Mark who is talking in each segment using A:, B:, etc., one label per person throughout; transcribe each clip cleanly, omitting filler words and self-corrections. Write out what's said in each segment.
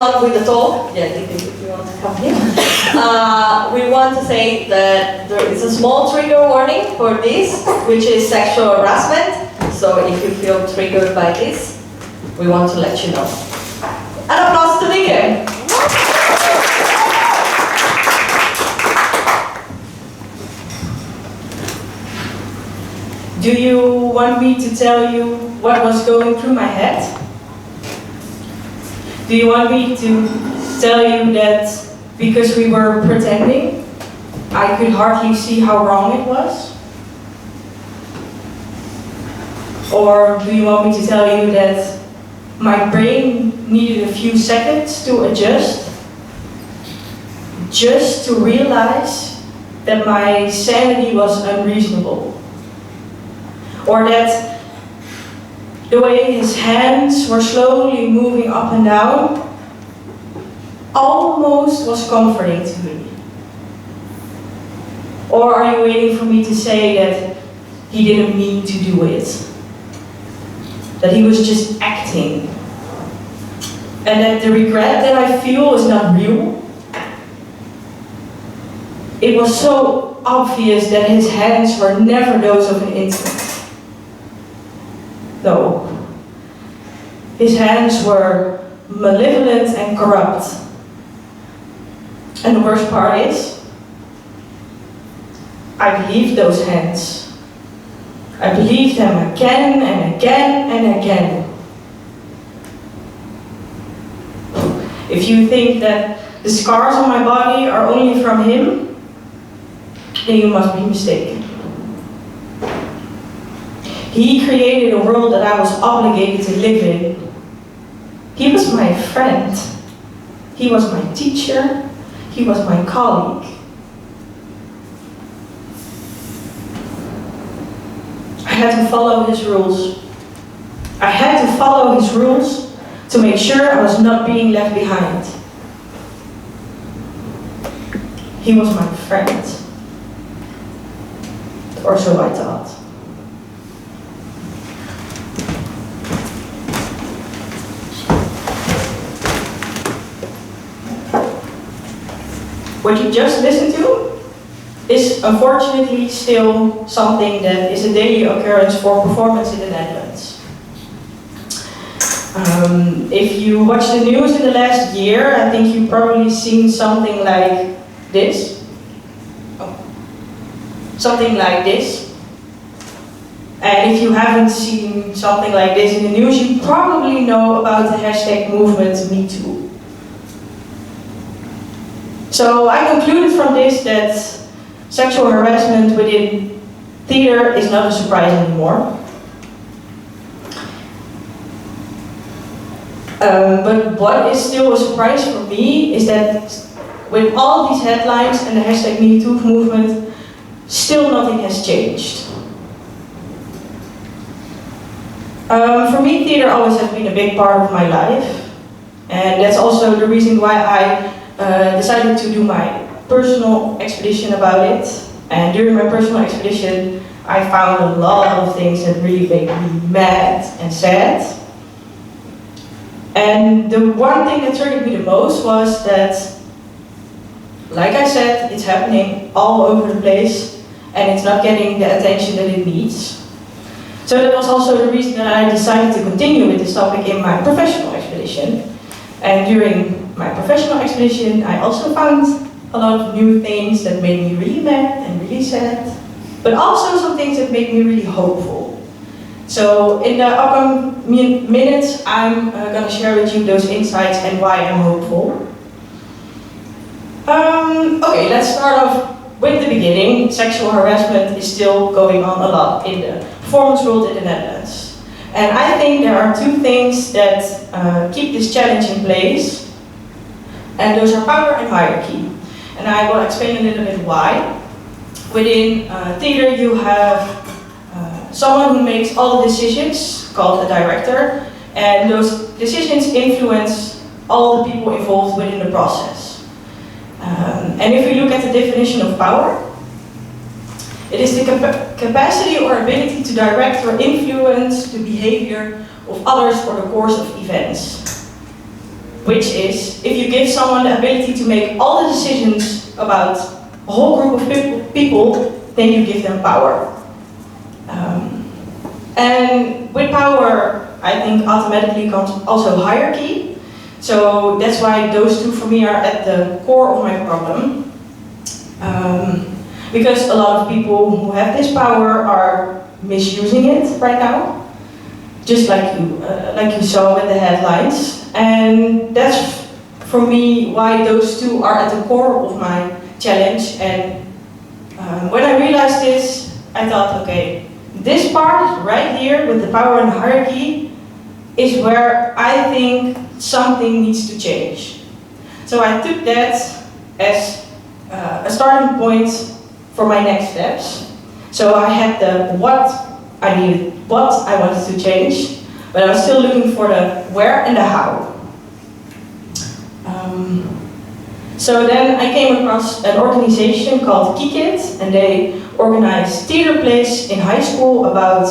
A: on with the talk. Yeah, if you want to come here. We want to say that there is a small trigger warning for this, which is sexual harassment. So if you feel triggered by this, we want to let you know. An applause to Dieke.
B: Do you want me to tell you what was going through my head? Do you want me to tell you that because we were pretending, I could hardly see how wrong it was? Or do you want me to tell you that my brain needed a few seconds to adjust, just to realize that my sanity was unreasonable? Or that the way his hands were slowly moving up and down almost was comforting to me? Or are you waiting for me to say that he didn't mean to do it? That he was just acting? And that the regret that I feel is not real? It was so obvious that his hands were never those of an infant. No. His hands were malevolent and corrupt. And the worst part is, I believed those hands. I believed them again and again and again. If you think that the scars on my body are only from him, then you must be mistaken. He created a world that I was obligated to live in. He was my friend. He was my teacher. He was my colleague. I had to follow his rules. I had to follow his rules to make sure I was not being left behind. He was my friend. Or so I thought. What you just listened to is unfortunately still something that is a daily occurrence for performance in the Netherlands. If you watch the news in the last year, I think you've probably seen something like this. Something like this. And if you haven't seen something like this in the news, you probably know about the hashtag movement #MeToo. So I concluded from this that sexual harassment within theater is not a surprise anymore. But what is still a surprise for me is that with all these headlines and the hashtag #MeToo movement, still nothing has changed. For me, theater always has been a big part of my life, and that's also the reason why I decided to do my personal expedition about it. And during my personal expedition, I found a lot of things that really made me mad and sad. And the one thing that triggered me the most was that, like I said, it's happening all over the place and it's not getting the attention that it needs. So that was also the reason that I decided to continue with this topic in my professional expedition. And during my professional expedition, I also found a lot of new things that made me really mad and really sad, but also some things that made me really hopeful. So in the upcoming minutes, I'm going to share with you those insights and why I'm hopeful. Okay, let's start off with the beginning. Sexual harassment is still going on a lot in the performance world in the Netherlands. And I think there are two things that keep this challenge in place, and those are power and hierarchy. And I will explain a little bit why. Within theater, you have someone who makes all the decisions, called a director, and those decisions influence all the people involved within the process. And if we look at the definition of power, it is the capacity or ability to direct or influence the behavior of others or the course of events. which is if you give someone the ability to make all the decisions about a whole group of people, then you give them power. And with power, I think automatically comes also hierarchy. So that's why those two for me are at the core of my problem. Because a lot of people who have this power are misusing it right now, just like you saw with the headlines. And that's for me why those two are at the core of my challenge. And when I realized this, I thought, okay, this part right here with the power and the hierarchy is where I think something needs to change. So I took that as a starting point for my next steps. So I had the what I needed, what I wanted to change, but I was still looking for the where and the how. So then I came across an organization called Dieke, and they organize theater plays in high school about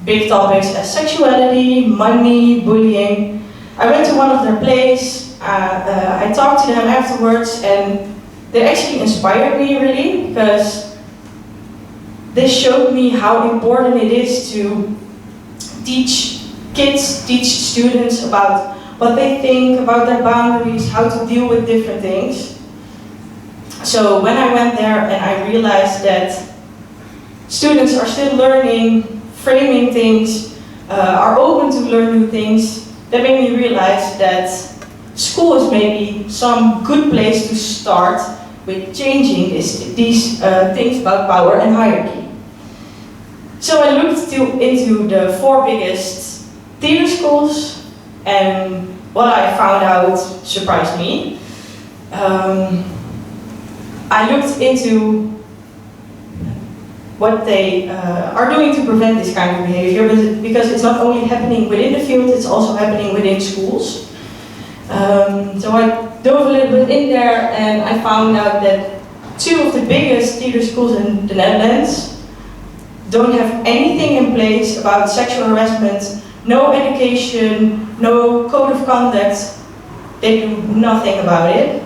B: big topics as sexuality, money, bullying. I went to one of their plays, I talked to them afterwards, and they actually inspired me really, because they showed me how important it is to teach kids, teach students about what they think, about their boundaries, how to deal with different things. So when I went there and I realized that students are still learning, framing things, are open to learn new things, that made me realize that school is maybe some good place to start with changing these things about power and hierarchy. So I looked into the 4 biggest theater schools, and what I found out surprised me. I looked into what they are doing to prevent this kind of behavior, because it's not only happening within the field, it's also happening within schools. So I dove a little bit in there, and I found out that 2 of the biggest theater schools in the Netherlands don't have anything in place about sexual harassment, no education, no code of conduct. They do nothing about it.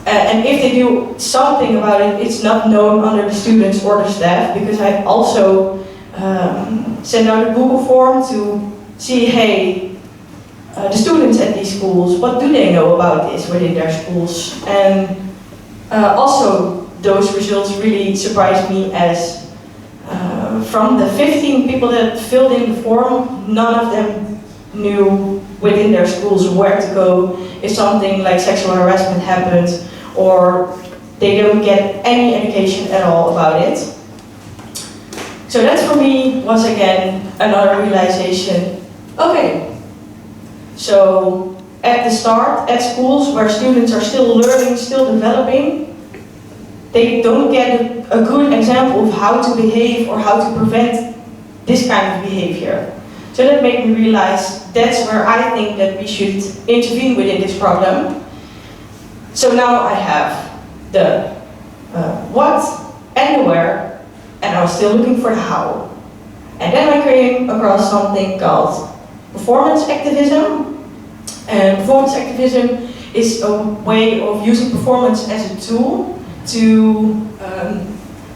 B: And if they do something about it, it's not known under the students or the staff, because I also sent out a Google form to see, hey, the students at these schools, what do they know about this within their schools? And also those results really surprised me, as from the 15 people that filled in the form, none of them knew within their schools where to go if something like sexual harassment happened, or they don't get any education at all about it. So that for me was again another realization. Okay, so at the start, at schools where students are still learning, still developing, they don't get a good example of how to behave or how to prevent this kind of behavior. So that made me realize that's where I think that we should intervene within this problem. So now I have the what and the where, and I was still looking for the how. And then I came across something called performance activism. And performance activism is a way of using performance as a tool to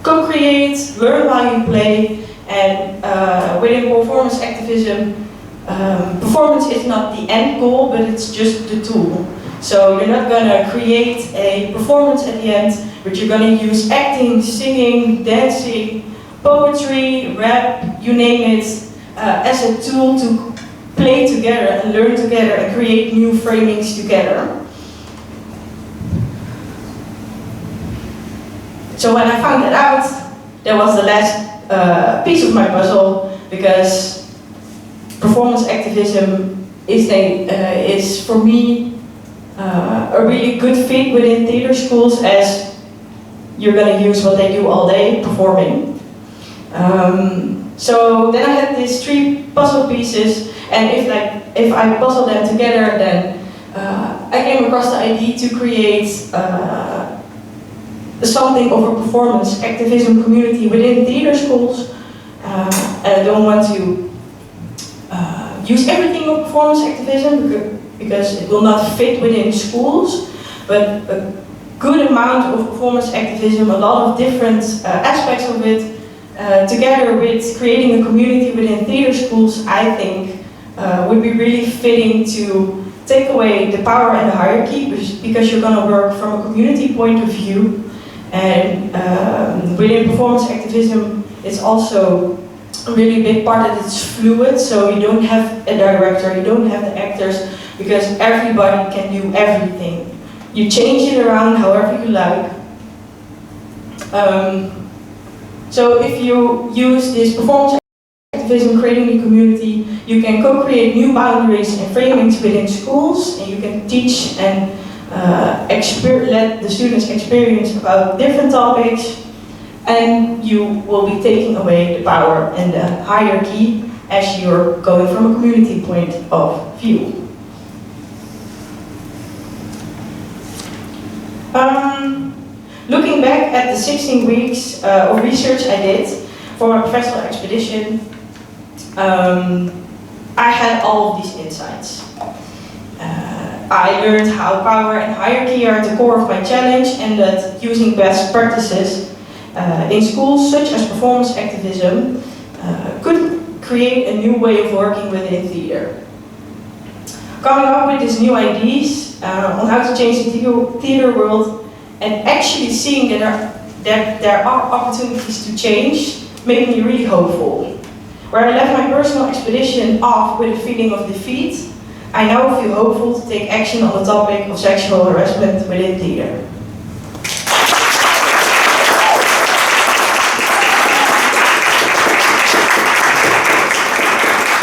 B: co-create, learn how you play, and within performance activism, performance is not the end goal, but it's just the tool. So you're not going to create a performance at the end, but you're going to use acting, singing, dancing, poetry, rap, you name it, as a tool to play together and learn together and create new framings together. So when I found that out, that was the last piece of my puzzle, because performance activism is for me a really good fit within theater schools, as you're going to use what they do all day, performing. So then I had these 3 puzzle pieces, and if I puzzle them together, then I came across the idea to create something of a performance activism community within theater schools. And I don't want to use everything of performance activism because it will not fit within schools, but a good amount of performance activism, a lot of different aspects of it, together with creating a community within theater schools, I think would be really fitting to take away the power and the hierarchy, because you're going to work from a community point of view. And within performance activism, it's also a really big part that it's fluid, so you don't have a director, you don't have the actors, because everybody can do everything. You change it around however you like. So if you use this performance activism, creating a community, you can co-create new boundaries and framings within schools, and you can teach and let the students experience about different topics, and you will be taking away the power and the hierarchy as you're going from a community point of view. Looking back at the 16 weeks of research I did for my professional expedition, I had all of these insights. I learned how power and hierarchy are at the core of my challenge, and that using best practices in schools such as performance activism could create a new way of working within theater. Coming up with these new ideas on how to change the theater world, and actually seeing that there are opportunities to change, made me really hopeful. Where I left my personal expedition off with a feeling of defeat, I now feel hopeful to take action on the topic of sexual harassment within theater.